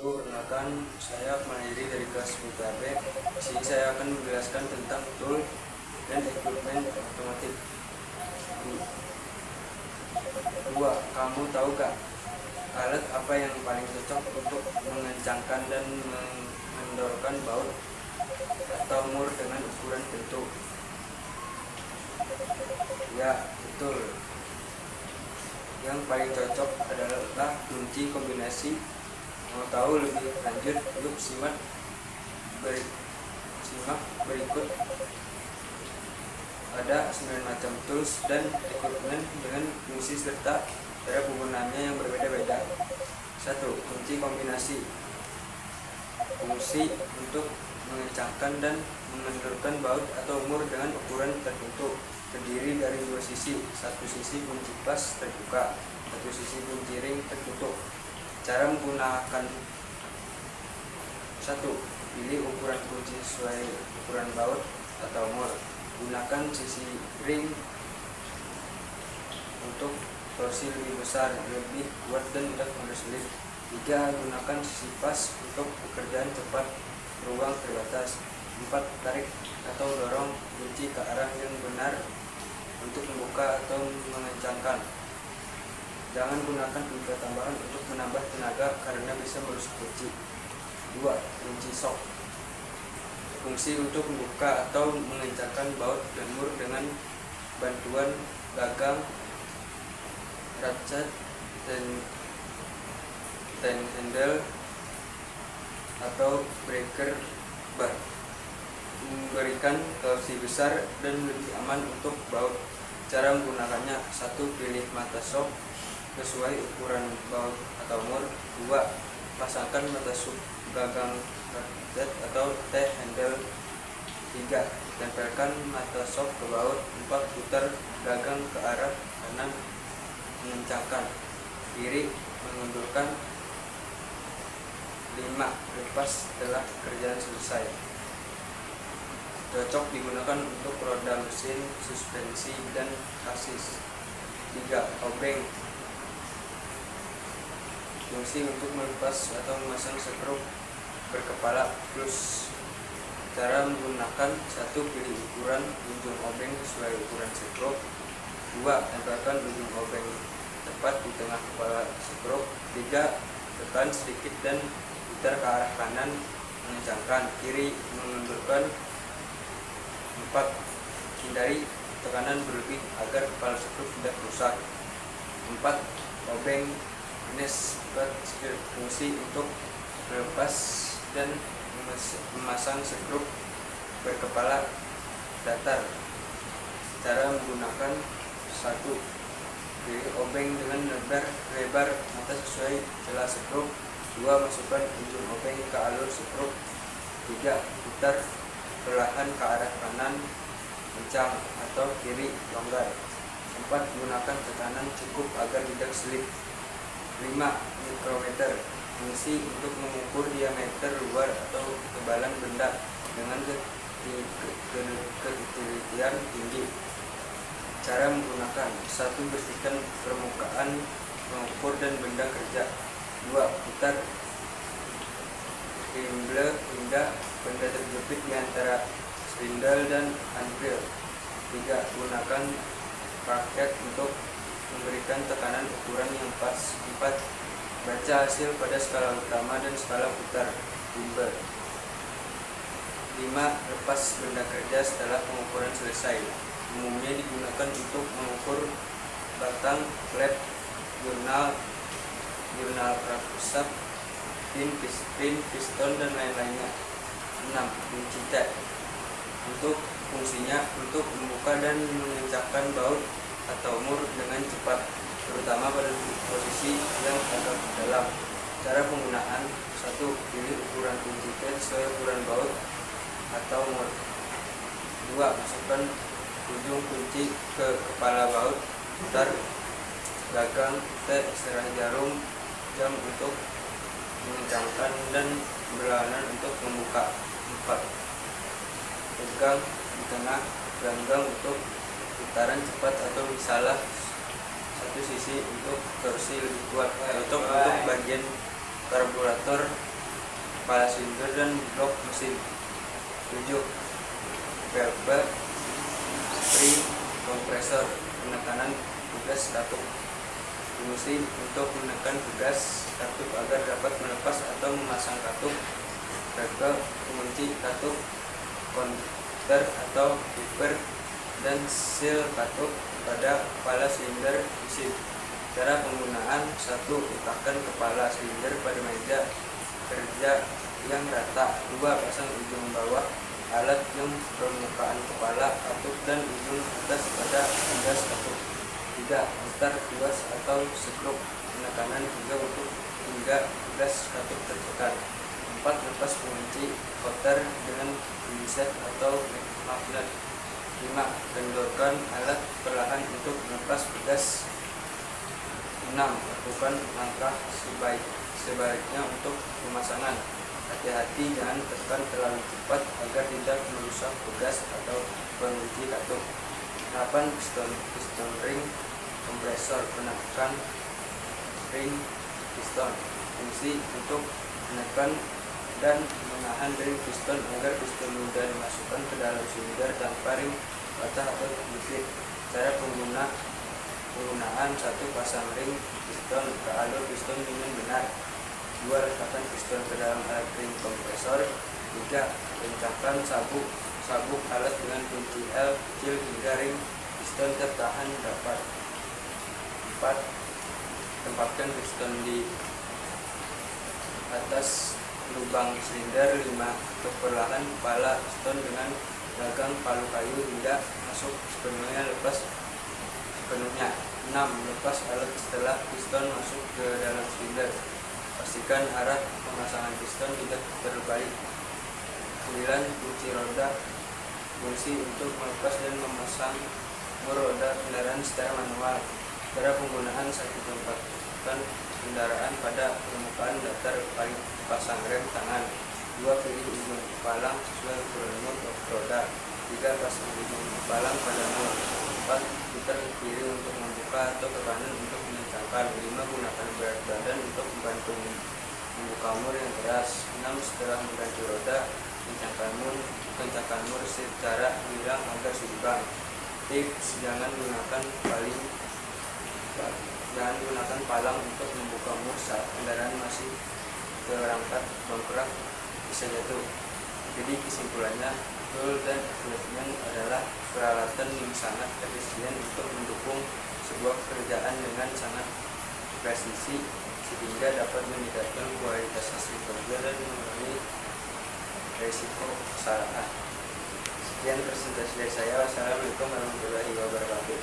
Perkenalkan, saya Mandiri dari kelas BKB. Di sini saya akan menjelaskan tentang tool dan equipment otomotif. 2. Kamu tahu gak alat apa yang paling cocok untuk mengencangkan dan mengendorkan baut atau mur dengan ukuran bentuk? Ya, betul. Yang paling cocok adalah kunci kombinasi. Mau tahu lebih lanjut, yuk simak berikut. Ada 9 macam tools dan equipment dengan fungsi serta cara penggunaannya yang berbeda-beda. 1. Kunci kombinasi. Fungsi untuk mengencangkan dan mengendorkan baut atau mur dengan ukuran tertentu. Terdiri dari 2 sisi, satu sisi kunci pas terbuka, satu sisi kunci ring tertutup. Cara menggunakan: 1. Pilih ukuran kunci sesuai ukuran baut atau mur. Gunakan sisi ring untuk torsi lebih besar, lebih kuat dan tidak berselit. 3. Gunakan sisi pas untuk pekerjaan cepat, ruang terbatas. 4. Tarik atau dorong kunci ke arah yang benar untuk membuka atau mengencangkan. Jangan gunakan kunci tambahan untuk menambah tenaga karena bisa merusak kunci. 2. Kunci shock. Fungsi untuk membuka atau mengencangkan baut dan mur dengan bantuan gagang, ratchet, ten handle, atau breaker bar. Memberikan torsi besar dan lebih aman untuk baut. Cara menggunakannya: 1. Pilih mata shock sesuai ukuran baut atau mur. 2. Pasangkan mata shock gagang ratchet atau T-handle. 3. Tempelkan mata shock ke baut. 4. Putar gagang ke arah kanan mengencangkan, kiri mengundurkan. 5. Lepas setelah kerjaan selesai. Cocok digunakan untuk roda mesin, suspensi, dan sasis. 3. Obeng. Fungsi untuk melepas atau memasang skrup berkepala plus. Cara menggunakan: 1. Pilih ukuran ujung obeng sesuai ukuran skrup. 2. Tempelkan ujung obeng tepat di tengah kepala skrup. 3. Tekan sedikit dan putar ke arah kanan mengencangkan, kiri mengundurkan. 4. Hindari tekanan berlebih agar kepala skrup tidak rusak. 4. Obeng finish fungsi untuk melepas dan memasang skrup berkepala datar. Cara menggunakan: 1. Pilih obeng dengan lebar mata sesuai celah skrup. 2. Masukkan ujung obeng ke alur skrup. 3. Putar perlahan ke arah kanan kencang atau kiri longgar. 4. Gunakan tekanan cukup agar tidak slip. 5. Mikrometer. Fungsi untuk mengukur diameter luar atau ketebalan benda dengan ketelitian tinggi. Cara menggunakan: 1. Bersihkan permukaan pengukur dan benda kerja. 2. Putar spindle hingga benda terjepit di antara spindle dan anvil. 3. Gunakan parket untuk memberikan tekanan ukuran yang pas. 4. Baca hasil pada skala utama dan skala putar Wimber. 5. Lepas benda kerja setelah pengukuran selesai. Umumnya digunakan untuk mengukur batang, klep, jurnal crankshaft, pin, piston, dan lain-lainnya. 6. Kunci T. Untuk fungsinya untuk membuka dan mengencangkan baut atau mur dengan cepat, terutama pada posisi yang agak dalam. Cara penggunaan: 1. Pilih ukuran kunci T sesuai ukuran baut atau mur. 2. Masukkan ujung kunci ke kepala baut. Putar gagang T setelah jarum jam untuk mengencangkan dan berlawanan untuk membuka. 4. Pegang di tengah ganggang untuk putaran cepat atau salah satu sisi untuk torsi lebih kuat. Untuk bagian karburator kepala silinder dan blok mesin. 7. Valve spring kompresor, penekanan tugas katup. Fungsi untuk menekan tugas katup agar dapat melepas atau memasang katup. Valve pengunci katup, konter atau wiper, dan seal katup pada kepala silinder mesin. Cara penggunaan: 1. Letakkan kepala silinder pada meja kerja yang rata. 2. Pasang ujung bawah alat yang permukaan kepala katup dan ujung atas pada tugas katup. 3. Putar tuas atau skrup penekanan hingga tugas katup tertekan. 4. Lepas pengunci putar dengan pinset atau magnet. 5. Kendorkan alat perlahan untuk melepas tugas. 6. Lakukan langkah sebaliknya untuk pemasangan. Hati-hati jangan tekan terlalu cepat agar tidak merusak tugas atau pengunci katup. 8. Piston ring kompresor, penekan ring piston. Fungsi untuk menekan dan menahan ring piston agar piston mudah dimasukkan ke dalam silinder tanpa ring patah atau terjepit. Cara penggunaan: 1. Pasang ring piston ke alur piston dengan benar. 2. Letakkan piston ke dalam alat ring kompresor. 3. Kencangkan sabuk alat dengan kunci L kecil hingga ring piston tertahan rapat. 4. Tempatkan piston di atas lubang silinder. 5. Tutup perlahan kepala piston dengan gagang palu kayu hingga masuk sepenuhnya. Lepas sepenuhnya. 6. Lepas alat setelah piston masuk ke dalam silinder. Pastikan arah pemasangan piston tidak terbalik. 9. Kunci roda, fungsi untuk melepas dan memasang roda kendaraan secara manual. Cara penggunaan: 1. Tempatkan kendaraan pada permukaan datar, pasang rem tangan. 2. Pilih ujung palang sesuai ukuran mur roda. 3. Pasang ujung palang pada mur. 4. Putar ke kiri untuk membuka atau ke kanan untuk mengencangkan. 5. Gunakan berat badan untuk membantu membuka mur yang keras. 6. Setelah mengganti roda, kencangkan mur secara hilang agar seimbang. Tips: jangan gunakan palang untuk membuka mur saat kendaraan masih terangkat bongkrak, bisa jatuh. Jadi kesimpulannya, tool dan equipment adalah peralatan yang sangat efisien untuk mendukung sebuah pekerjaan dengan sangat presisi sehingga dapat meningkatkan kualitas hasil kerja dan mengurangi risiko kesalahan. Sekian presentasi dari saya. Wassalamualaikum warahmatullahi wabarakatuh.